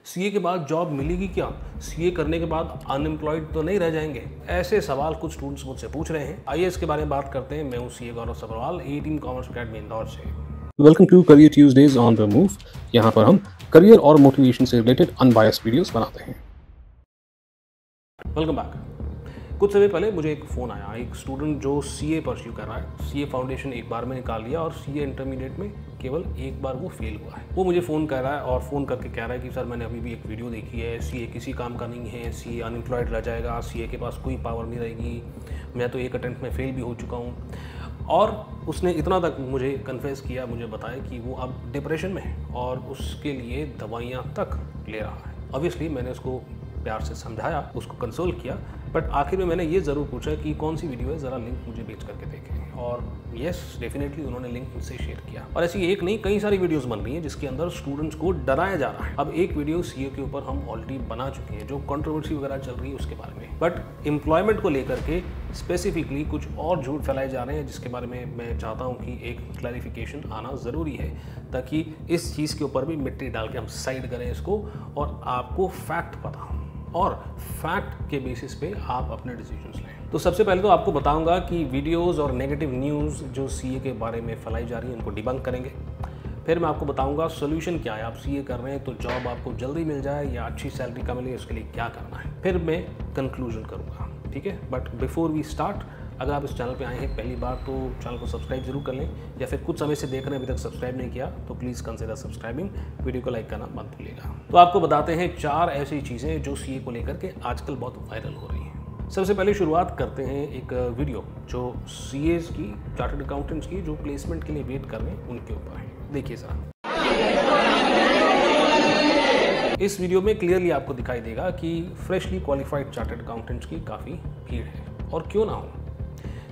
CA के बाद job मिलेगी क्या? सीए करने के बाद अनएम्प्लॉयड तो नहीं रह जाएंगे? ऐसे सवाल कुछ स्टूडेंट्स मुझसे पूछ रहे हैं। आइए इसके बारे में बात करते हैं। मैं हूँ CA Gaurav Sabharwal, A-Team commerce academy Indore से। Welcome to career Tuesdays on the move. यहाँ पर हम करियर और मोटिवेशन से रिलेटेड अनबायस्ड वीडियोस बनाते हैं। Welcome back. कुछ समय पहले मुझे एक फ़ोन आया, एक स्टूडेंट जो सीए परस्यू कर रहा है। सीए फाउंडेशन एक बार में निकाल लिया और सीए इंटरमीडिएट में केवल एक बार वो फेल हुआ है। वो मुझे फ़ोन कर रहा है और फ़ोन करके कह रहा है कि सर मैंने अभी भी एक वीडियो देखी है, सीए किसी काम का नहीं है, सीए अनएम्प्लॉयड रह जाएगा, सीए के पास कोई पावर नहीं रहेगी, मैं तो एक अटेम्प्ट में फेल भी हो चुका हूँ। और उसने इतना तक मुझे कन्फेस किया, मुझे बताया कि वो अब डिप्रेशन में है और उसके लिए दवाइयाँ तक ले रहा है। ऑब्वियसली मैंने उसको प्यार से समझाया, उसको कंसोल किया, बट आखिर में मैंने ये ज़रूर पूछा कि कौन सी वीडियो है, ज़रा लिंक मुझे भेज करके देखें। और येस, डेफिनेटली उन्होंने लिंक मुझसे शेयर किया। और ऐसी एक नहीं, कई सारी वीडियोस बन रही हैं जिसके अंदर स्टूडेंट्स को डराया जा रहा है। अब एक वीडियो सीए के ऊपर हम ऑलरेडी बना चुके हैं, जो कंट्रोवर्सी वगैरह चल रही है उसके बारे में, बट एम्प्लॉयमेंट को लेकर के स्पेसिफिकली कुछ और झूठ फैलाए जा रहे हैं, जिसके बारे में मैं चाहता हूँ कि एक क्लैरिफिकेशन आना ज़रूरी है, ताकि इस चीज़ के ऊपर भी मिट्टी डाल के हम साइड करें इसको और आपको फैक्ट पता हो और फैक्ट के बेसिस पे आप अपने डिसीजंस लें। तो सबसे पहले तो आपको बताऊंगा कि वीडियोस और नेगेटिव न्यूज़ जो सीए के बारे में फैलाई जा रही है उनको डिबंक करेंगे। फिर मैं आपको बताऊंगा सोल्यूशन क्या है। आप सीए कर रहे हैं तो जॉब आपको जल्दी मिल जाए या अच्छी सैलरी का मिले, उसके लिए क्या करना है। फिर मैं कंक्लूजन करूँगा, ठीक है। बट बिफोर वी स्टार्ट, अगर आप इस चैनल पे आए हैं पहली बार तो चैनल को सब्सक्राइब जरूर कर लें, या फिर कुछ समय से देख रहे हैं अभी तक सब्सक्राइब नहीं किया तो प्लीज़ कंसिडर सब्सक्राइबिंग। वीडियो को लाइक करना मत भूलिएगा। तो आपको बताते हैं 4 ऐसी चीज़ें जो सीए को लेकर के आजकल बहुत वायरल हो रही हैं। सबसे पहले शुरुआत करते हैं एक वीडियो जो सीएस की, चार्टर्ड अकाउंटेंट्स की जो प्लेसमेंट के लिए वेट कर रहे हैं उनके ऊपर है। देखिए सर, इस वीडियो में क्लियरली आपको दिखाई देगा कि फ्रेशली क्वालिफाइड चार्टर्ड अकाउंटेंट्स की काफ़ी भीड़ है। और क्यों ना हो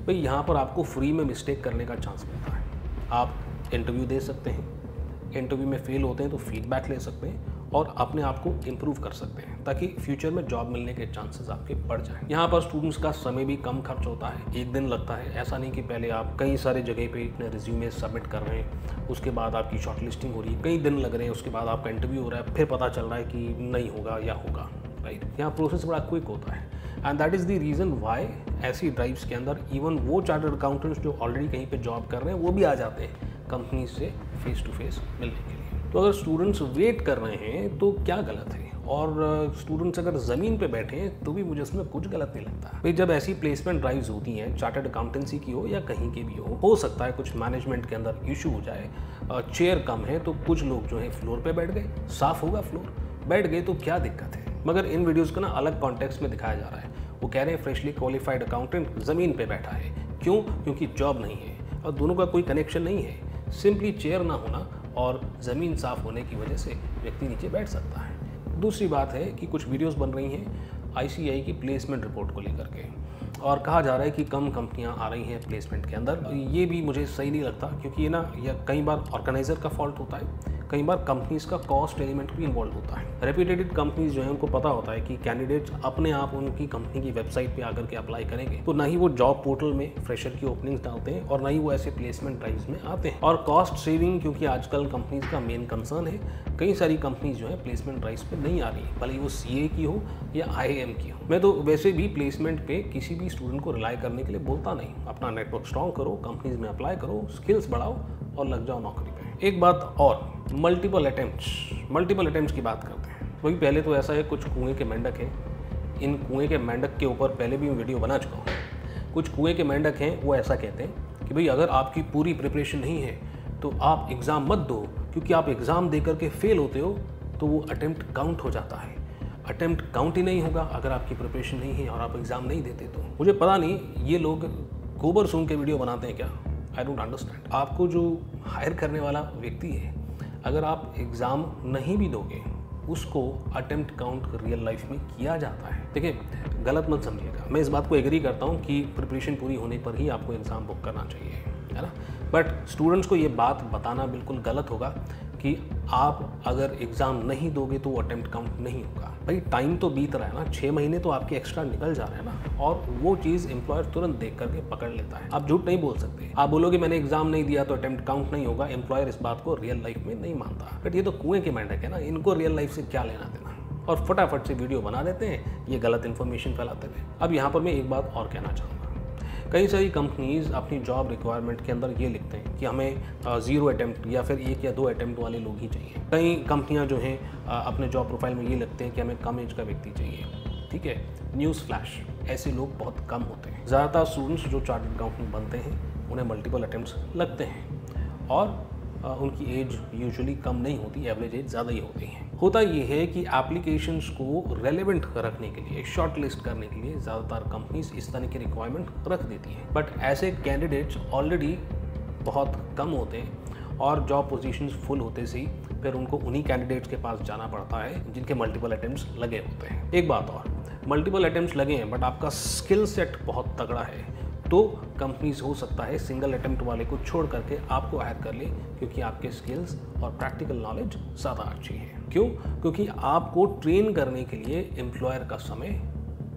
भाई, यहाँ पर आपको फ्री में मिस्टेक करने का चांस मिलता है। आप इंटरव्यू दे सकते हैं, इंटरव्यू में फेल होते हैं तो फीडबैक ले सकते हैं और अपने आप को इम्प्रूव कर सकते हैं, ताकि फ्यूचर में जॉब मिलने के चांसेस आपके बढ़ जाएं। यहाँ पर स्टूडेंट्स का समय भी कम खर्च होता है, एक दिन लगता है। ऐसा नहीं कि पहले आप कई सारे जगह पे अपने रिज्यूमे सबमिट कर रहे हैं, उसके बाद आपकी शॉर्टलिस्टिंग हो रही है, कई दिन लग रहे हैं, उसके बाद आपका इंटरव्यू हो रहा है, फिर पता चल रहा है कि नहीं होगा या होगा, राइट। यहाँ प्रोसेस बड़ा क्विक होता है and that is the reason why ऐसी ड्राइव्स के अंदर इवन वो चार्टर्ड अकाउंटेंट्स जो ऑलरेडी कहीं पे जॉब कर रहे हैं वो भी आ जाते हैं कंपनी से फेस टू फेस मिलने के लिए। तो अगर स्टूडेंट्स वेट कर रहे हैं तो क्या गलत है, और स्टूडेंट्स अगर ज़मीन पे बैठे हैं तो भी मुझे उसमें कुछ गलत नहीं लगता भाई। जब ऐसी प्लेसमेंट ड्राइव्स होती हैं, चार्टर्ड अकाउंटेंसी की हो या कहीं की भी हो सकता है कुछ मैनेजमेंट के अंदर इशू हो जाए, चेयर कम है तो कुछ लोग जो है फ्लोर पे बैठ गए, साफ होगा फ्लोर, बैठ गए तो क्या दिक्कत है। मगर इन वीडियोस को ना अलग कॉन्टेक्स्ट में दिखाया जा रहा है। वो कह रहे हैं फ्रेशली क्वालिफाइड अकाउंटेंट ज़मीन पे बैठा है, क्यों? क्योंकि जॉब नहीं है और दोनों का कोई कनेक्शन नहीं है। सिंपली चेयर ना होना और ज़मीन साफ होने की वजह से व्यक्ति नीचे बैठ सकता है। दूसरी बात है कि कुछ वीडियोस बन रही हैं आईसीआई की प्लेसमेंट रिपोर्ट को लेकर के, और कहा जा रहा है कि कम कंपनियां आ रही हैं प्लेसमेंट के अंदर। ये भी मुझे सही नहीं लगता, क्योंकि ये ना या कई बार ऑर्गेनाइज़र का फॉल्ट होता है, कई बार कंपनीज़ का कॉस्ट एलिमेंट भी इन्वॉल्व होता है। रेप्यूटेड कंपनीज जो है उनको पता होता है कि कैंडिडेट्स अपने आप उनकी कंपनी की वेबसाइट पे आकर के अप्लाई करेंगे, तो ना ही वो जॉब पोर्टल में फ्रेशर की ओपनिंग्स डालते हैं और ना ही वो ऐसे प्लेसमेंट ड्राइव्स में आते हैं। और कॉस्ट सेविंग, क्योंकि आजकल कंपनीज का मेन कंसर्न है, कई सारी कंपनीज जो है प्लेसमेंट ड्राइव्स पे नहीं आ रही है, भले वो सीए की हो या आईएएम की हो। मैं तो वैसे भी प्लेसमेंट पे किसी भी स्टूडेंट को रिलाई करने के लिए बोलता नहीं। अपना नेटवर्क स्ट्रॉन्ग करो, कंपनीज में अप्लाई करो, स्किल्स बढ़ाओ और लग जाओ नौकरी पे। एक बात और, मल्टीपल अटेम्प्ट्स की बात करते हैं। वही पहले तो ऐसा है, कुछ कुएं के मेंढक हैं, इन कुएं के मेंढक के ऊपर पहले भी मैं वीडियो बना चुका हूँ। कुछ कुएं के मेंढक हैं, वो ऐसा कहते हैं कि भाई अगर आपकी पूरी प्रिपरेशन नहीं है तो आप एग्ज़ाम मत दो, क्योंकि आप एग्ज़ाम दे करके फेल होते हो तो वो अटेम्प्ट काउंट हो जाता है। अटेम्प्ट काउंट ही नहीं होगा अगर आपकी प्रिपरेशन नहीं है और आप एग्ज़ाम नहीं देते तो। मुझे पता नहीं ये लोग गोबर सूंघ के वीडियो बनाते हैं क्या, आई डोंट अंडरस्टैंड। आपको जो हायर करने वाला व्यक्ति है, अगर आप एग्ज़ाम नहीं भी दोगे उसको अटेम्प्ट काउंट रियल लाइफ में किया जाता है। देखिए, गलत मत समझिएगा, मैं इस बात को एग्री करता हूँ कि प्रिपरेशन पूरी होने पर ही आपको एग्ज़ाम बुक करना चाहिए, है ना। बट स्टूडेंट्स को ये बात बताना बिल्कुल गलत होगा कि आप अगर एग्ज़ाम नहीं दोगे तो वो अटेम्प्ट काउंट नहीं होगा। भाई टाइम तो बीत रहा है ना, 6 महीने तो आपके एक्स्ट्रा निकल जा रहे हैं ना, और वो चीज़ एम्प्लॉयर तुरंत देख करके पकड़ लेता है। आप झूठ नहीं बोल सकते। आप बोलोगे मैंने एग्जाम नहीं दिया तो अटेम्प्ट काउंट नहीं होगा, एम्प्लॉयर इस बात को रियल लाइफ में नहीं मानता। बट ये तो कुएं के मेंढक है ना, इनको रियल लाइफ से क्या लेना देना। और फटाफट से वीडियो बना देते हैं, ये गलत इन्फॉर्मेशन फैलाते हैं। अब यहाँ पर मैं एक बात और कहना चाहूँगा, कई सारी कंपनीज अपनी जॉब रिक्वायरमेंट के अंदर ये लिखते हैं कि हमें 0 अटेम्प्ट या फिर 1 या 2 अटेम्प्ट वाले लोग ही चाहिए। कई कंपनियां जो हैं अपने जॉब प्रोफाइल में ये लिखते हैं कि हमें कम एज का व्यक्ति चाहिए। ठीक है, न्यूज़ फ्लैश, ऐसे लोग बहुत कम होते हैं। ज़्यादातर स्टूडेंट्स जो चार्टर्ड अकाउंटेंट बनते हैं उन्हें मल्टीपल अटेम्प्ट्स लगते हैं और उनकी एज यूजुअली कम नहीं होती, एवरेज एज ज़्यादा ही होती है। होता ये है कि एप्लीकेशंस को रेलेवेंट रखने के लिए, शॉर्ट लिस्ट करने के लिए ज़्यादातर कंपनीज इस तरह की रिक्वायरमेंट रख देती हैं, बट ऐसे कैंडिडेट्स ऑलरेडी बहुत कम होते हैं और जॉब पोजीशंस फुल होते से ही फिर उनको उन्हीं कैंडिडेट्स के पास जाना पड़ता है जिनके मल्टीपल अटेम्प्ट्स लगे होते हैं। एक बात और, मल्टीपल अटेम्प्ट्स लगे हैं बट आपका स्किल सेट बहुत तगड़ा है तो कंपनीज हो सकता है सिंगल अटेम्प्ट वाले को छोड़ करके आपको हायर कर ले, क्योंकि आपके स्किल्स और प्रैक्टिकल नॉलेज ज़्यादा अच्छी है। क्यों? क्योंकि आपको ट्रेन करने के लिए एम्प्लॉयर का समय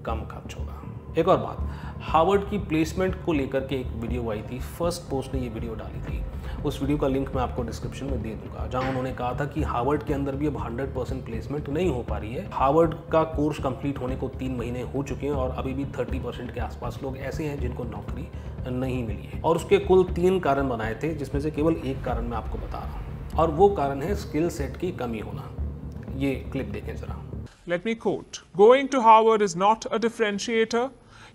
कम खर्च होगा। एक और बात, हार्वर्ड की प्लेसमेंट को लेकर के एक वीडियो आई थी, फर्स्ट पोस्ट ने ये वीडियो डाली थी। उस वीडियो का लिंक मैं आपको डिस्क्रिप्शन में दे दूंगा, जहां उन्होंने कहा था कि हार्वर्ड के अंदर भी अब 100% प्लेसमेंट नहीं हो पा रही है। हार्वर्ड का कोर्स कंप्लीट होने को 3 महीने हो चुके हैं और अभी भी 30% के आसपास लोग ऐसे हैं जिनको नौकरी नहीं मिली है। और उसके कुल 3 कारण बनाए थे, जिसमें से केवल एक कारण मैं आपको बता रहा हूँ, और वो कारण है स्किल सेट की कमी होना। ये क्लिप देखें जरा। Let me quote, "Going to Harvard is not a differentiator.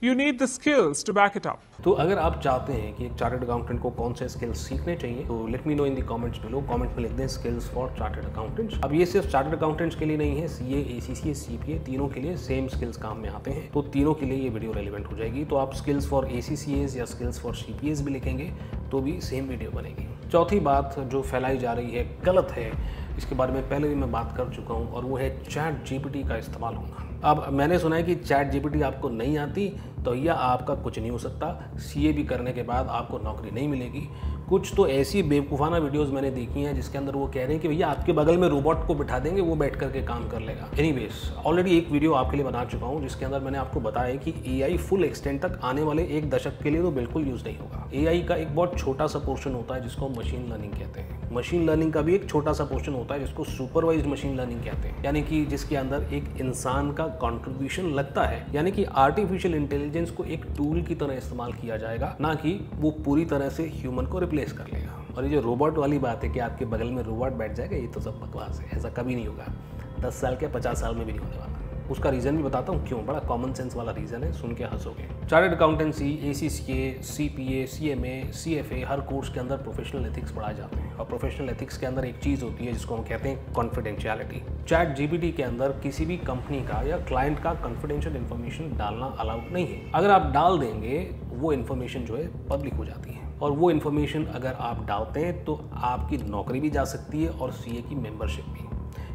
You need the skills to back it up." तो अगर आप चाहते हैं कि एक चार्टर्ड अकाउंटेंट को कौन से स्किल्स सीखने चाहिए तो let me know in the comments below. Comment में लिख दें स्किल्स फॉर चार्टर्ड अकाउंटेंट्स। अब ये सिर्फ चार्टर्ड अकाउंटेंट्स के लिए नहीं है, सीए, एसीसी, सीपीए तीनों के लिए सेम स्किल्स काम में आते हैं, तो तीनों के लिए ये वीडियो रेलिवेंट हो जाएगी। तो आप स्किल्स फॉर एसीसीएस या स्किल्स फॉर सीपीएस भी लिखेंगे तो भी सेम वीडियो बनेगी। चौथी बात जो फैलाई जा रही है, गलत है, इसके बारे में पहले भी मैं बात कर चुका हूँ, और वो है चैट जीपीटी का इस्तेमाल होना। अब मैंने सुना है कि चैट जीपीटी आपको नहीं आती तो यह आपका कुछ नहीं हो सकता, सीए भी करने के बाद आपको नौकरी नहीं मिलेगी। कुछ तो ऐसी बेवकूफ़ाना वीडियोस मैंने देखी हैं जिसके अंदर वो कह रहे हैं कि भैया आपके बगल में रोबोट को बिठा देंगे, वो बैठ करके काम कर लेगा। एनीवेज, ऑलरेडी एक वीडियो आपके लिए बना चुका हूँ जिसके अंदर मैंने आपको बताया कि एआई फुल एक्सटेंट तक आने वाले 1 दशक के लिए तो बिल्कुल यूज़ नहीं होगा। एआई का एक बहुत छोटा सा पोर्शन होता है जिसको मशीन लर्निंग कहते हैं। मशीन लर्निंग का भी एक छोटा सा पोर्शन होता है जिसको सुपरवाइज्ड मशीन लर्निंग कहते हैं, यानी कि जिसके अंदर एक इंसान का कंट्रीब्यूशन लगता है, यानी कि आर्टिफिशियल इंटेलिजेंस को एक टूल की तरह इस्तेमाल किया जाएगा, ना कि वो पूरी तरह से ह्यूमन को रिप्लेस कर लेगा। और ये जो रोबोट वाली बात है कि आपके बगल में रोबोट बैठ जाएगा, ये तो सब बकवास है, ऐसा कभी नहीं होगा। 10 साल के 50 साल में भी नहीं होने वाला। उसका रीज़न भी बताता हूँ क्यों, बड़ा कॉमन सेंस वाला रीज़न है, सुन के हंसोगे। Chartered accountancy, ACCA, CPA, CMA, CFA, हर कोर्स के अंदर प्रोफेशनल एथिक्स पढ़ाए जाते हैं, और प्रोफेशनल एथिक्स के अंदर एक चीज़ होती है जिसको हम कहते हैं कॉन्फिडेंशियलिटी। चैट जीपीटी के अंदर किसी भी कंपनी का या क्लाइंट का कॉन्फिडेंशियल इन्फॉर्मेशन डालना अलाउड नहीं है। अगर आप डाल देंगे वो इन्फॉर्मेशन जो है पब्लिक हो जाती है, और वो इन्फॉर्मेशन अगर आप डालते हैं तो आपकी नौकरी भी जा सकती है और सीए की मेंबरशिप भी,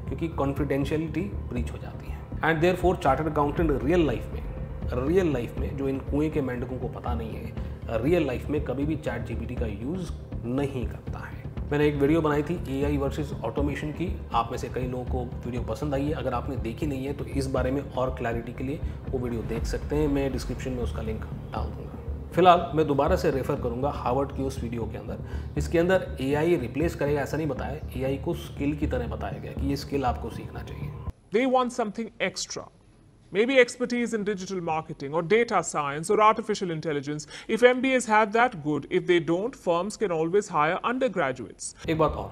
क्योंकि कॉन्फिडेंशियलिटी ब्रीच हो जाती है। And therefore chartered accountant real life में जो इन कुएं के मेंढकों को पता नहीं है, रियल लाइफ में कभी भी चैट जीपीटी का यूज़ नहीं करता है। मैंने एक वीडियो बनाई थी एआई वर्सेस ऑटोमेशन की, आप में से कई लोगों को वीडियो पसंद आई है। अगर आपने देखी नहीं है तो इस बारे में और क्लैरिटी के लिए वो वीडियो देख सकते हैं, मैं डिस्क्रिप्शन में उसका लिंक डाल दूँगा। फिलहाल मैं दोबारा से रेफर करूंगा हार्वर्ड की उस वीडियो के अंदर, इसके अंदर एआई रिप्लेस करेगा ऐसा नहीं बताया, एआई को स्किल की तरह बताया गया कि ये स्किल आपको सीखना चाहिए। They want something extra. Maybe expertise in digital marketing or data science or artificial intelligence. If MBAs have that, good. If they don't, firms can always hire undergraduates. एक बात और,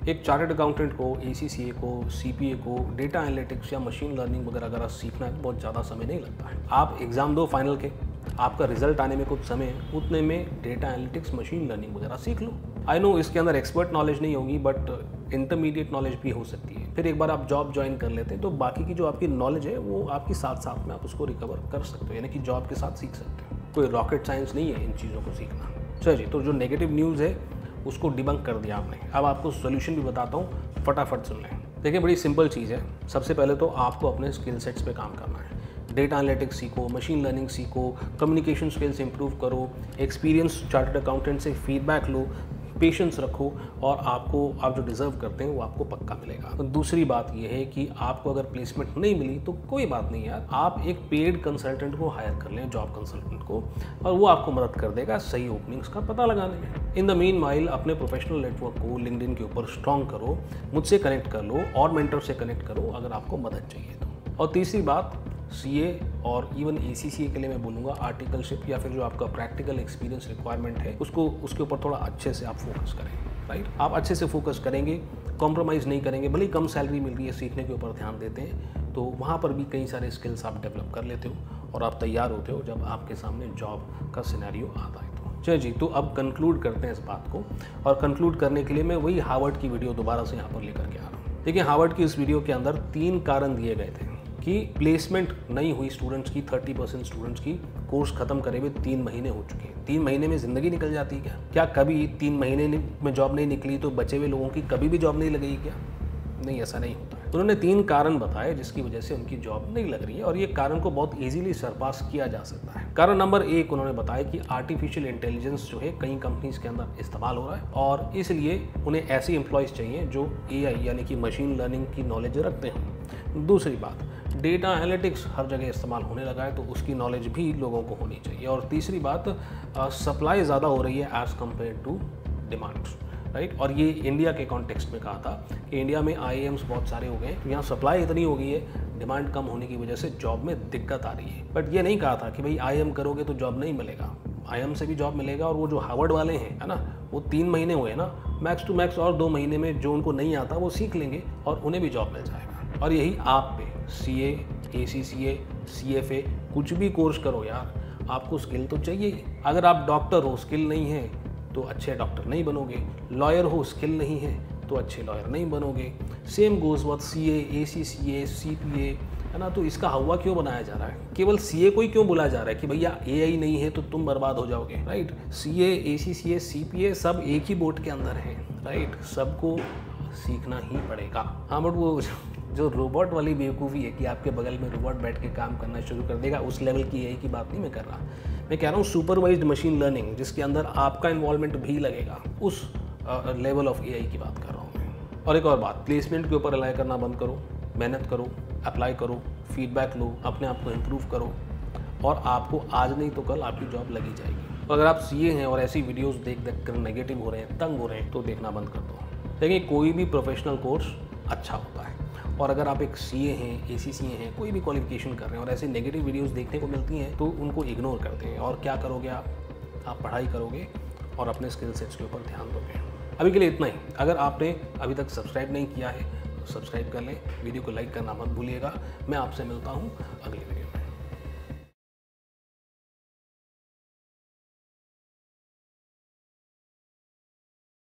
एक चार्टर्ड अकाउंटेंट को, ACCA को, CPA को, data analytics या machine learning वगैरह अगर सीखना है बहुत ज़्यादा समय नहीं लगता है। आप एग्जाम दो फाइनल के, आपका रिजल्ट आने में कुछ समय, उतने में डेटा एनालिटिक्स, मशीन लर्निंग वगैरह सीख लो। आई नो इसके अंदर एक्सपर्ट नॉलेज नहीं होगी, बट इंटरमीडिएट नॉलेज भी हो सकती है। फिर एक बार आप जॉब ज्वाइन कर लेते हैं तो बाकी की जो आपकी नॉलेज है वो आपकी साथ साथ में आप उसको रिकवर कर सकते हो, यानी कि जॉब के साथ सीख सकते हो। कोई रॉकेट साइंस नहीं है इन चीज़ों को सीखना। चलिए, तो जो नेगेटिव न्यूज़ है उसको डिबंक कर दिया आपने। अब आपको सोल्यूशन भी बताता हूँ, फटाफट सुन लें। देखिए, बड़ी सिंपल चीज़ है। सबसे पहले तो आपको अपने स्किल सेट्स पे काम करना है। डेटा एनालिटिक्स सीखो, मशीन लर्निंग सीखो, कम्युनिकेशन स्किल्स इंप्रूव करो, एक्सपीरियंस चार्टर्ड अकाउंटेंट से फीडबैक लो, पेशेंस रखो, और आपको आप जो डिज़र्व करते हैं वो आपको पक्का मिलेगा। तो दूसरी बात यह है कि आपको अगर प्लेसमेंट नहीं मिली तो कोई बात नहीं यार, आप एक पेड कंसल्टेंट को हायर कर लें, जॉब कंसल्टेंट को, और वो आपको मदद कर देगा सही ओपनिंग्स का पता लगाने में। इन द मीन वाइल अपने प्रोफेशनल नेटवर्क को लिंक्डइन के ऊपर स्ट्रॉन्ग करो, मुझसे कनेक्ट कर लो और मेंटर से कनेक्ट करो अगर आपको मदद चाहिए तो। और तीसरी बात, CA और इवन ACCA के लिए मैं बोलूँगा आर्टिकलशिप या फिर जो आपका प्रैक्टिकल एक्सपीरियंस रिक्वायरमेंट है उसके ऊपर थोड़ा अच्छे से आप फोकस करें, राइट। आप अच्छे से फोकस करेंगे, कॉम्प्रोमाइज़ नहीं करेंगे, भले ही कम सैलरी मिल रही है, सीखने के ऊपर ध्यान देते हैं, तो वहाँ पर भी कई सारे स्किल्स आप डेवलप कर लेते हो और आप तैयार होते हो जब आपके सामने जॉब का सिनेरियो आता है। तो चलिए जी, तो अब कंक्लूड करते हैं इस बात को, और कंक्लूड करने के लिए मैं वही हार्वर्ड की वीडियो दोबारा से यहाँ पर लेकर के आ रहा हूँ। देखिए, हार्वर्ड की इस वीडियो के अंदर 3 कारण दिए गए थे कि प्लेसमेंट नहीं हुई स्टूडेंट्स की, 30% स्टूडेंट्स की कोर्स खत्म करे हुए 3 महीने हो चुके हैं। 3 महीने में ज़िंदगी निकल जाती है क्या कभी 3 महीने में जॉब नहीं निकली तो बचे हुए लोगों की कभी भी जॉब नहीं लगेगी क्या? नहीं, ऐसा नहीं होता है। उन्होंने 3 कारण बताए जिसकी वजह से उनकी जॉब नहीं लग रही है, और ये कारण को बहुत इजीली सरपास किया जा सकता है। कारण नंबर 1 उन्होंने बताया कि आर्टिफिशियल इंटेलिजेंस जो है कई कंपनीज के अंदर इस्तेमाल हो रहा है, और इसलिए उन्हें ऐसे एम्प्लॉयज़ चाहिए जो AI यानी कि मशीन लर्निंग की नॉलेज रखते हों। दूसरी बात, डेटा एनालिटिक्स हर जगह इस्तेमाल होने लगा है, तो उसकी नॉलेज भी लोगों को होनी चाहिए। और तीसरी बात, सप्लाई ज़्यादा हो रही है as compared to demand, right. और ये इंडिया के कॉन्टेक्स्ट में कहा था कि इंडिया में IIMs बहुत सारे हो गए, तो यहाँ सप्लाई इतनी हो गई है, डिमांड कम होने की वजह से जॉब में दिक्कत आ रही है। बट ये नहीं कहा था कि भाई IIM करोगे तो जॉब नहीं मिलेगा, IIM से भी जॉब मिलेगा। और वो जो हार्वर्ड वाले हैं, है ना, वो 3 महीने हुए ना, मैक्स टू मैक्स और 2 महीने में जो उनको नहीं आता वो सीख लेंगे और उन्हें भी जॉब मिल जाएगा। और यही आप पे CA, ACCA, CFA कुछ भी कोर्स करो यार, आपको स्किल तो चाहिए। अगर आप डॉक्टर हो, स्किल नहीं है तो अच्छे डॉक्टर नहीं बनोगे, लॉयर हो, स्किल नहीं है तो अच्छे लॉयर नहीं बनोगे। Same goes with CA, ACCA, CPA, है ना। तो इसका हवा क्यों बनाया जा रहा है? केवल CA को ही क्यों बोला जा रहा है कि भैया AI नहीं है तो तुम बर्बाद हो जाओगे, राइट। CA, ACCA, CPA सब एक ही बोट के अंदर है, राइट। सबको सीखना ही पड़ेगा। हाँ, बट वो जो रोबोट वाली बेवकूफ़ी है कि आपके बगल में रोबोट बैठ के काम करना शुरू कर देगा, उस लेवल की AI की बात नहीं मैं कर रहा। मैं कह रहा हूँ सुपरवाइज्ड मशीन लर्निंग, जिसके अंदर आपका इन्वॉल्वमेंट भी लगेगा, उस लेवल ऑफ AI की बात कर रहा हूँ मैं। और एक और बात, प्लेसमेंट के ऊपर रिलाई करना बंद करो, मेहनत करो, अप्लाई करो, फीडबैक लो, अपने आप को इम्प्रूव करो, और आपको आज नहीं तो कल आपकी जॉब लगी जाएगी। और अगर आप CA हैं और ऐसी वीडियोज़ देख कर नेगेटिव हो रहे हैं, तंग हो रहे हैं, तो देखना बंद कर दो। देखिए, कोई भी प्रोफेशनल कोर्स अच्छा होता है, और अगर आप एक CA हैं, ACCA हैं, कोई भी क्वालिफिकेशन कर रहे हैं और ऐसी नेगेटिव वीडियोस देखने को मिलती हैं तो उनको इग्नोर करते हैं। और क्या करोगे आप पढ़ाई करोगे और अपने स्किल सेट्स के ऊपर ध्यान दोगे। अभी के लिए इतना ही। अगर आपने अभी तक सब्सक्राइब नहीं किया है तो सब्सक्राइब कर लें, वीडियो को लाइक करना मत भूलिएगा। मैं आपसे मिलता हूँ अगली वीडियो में।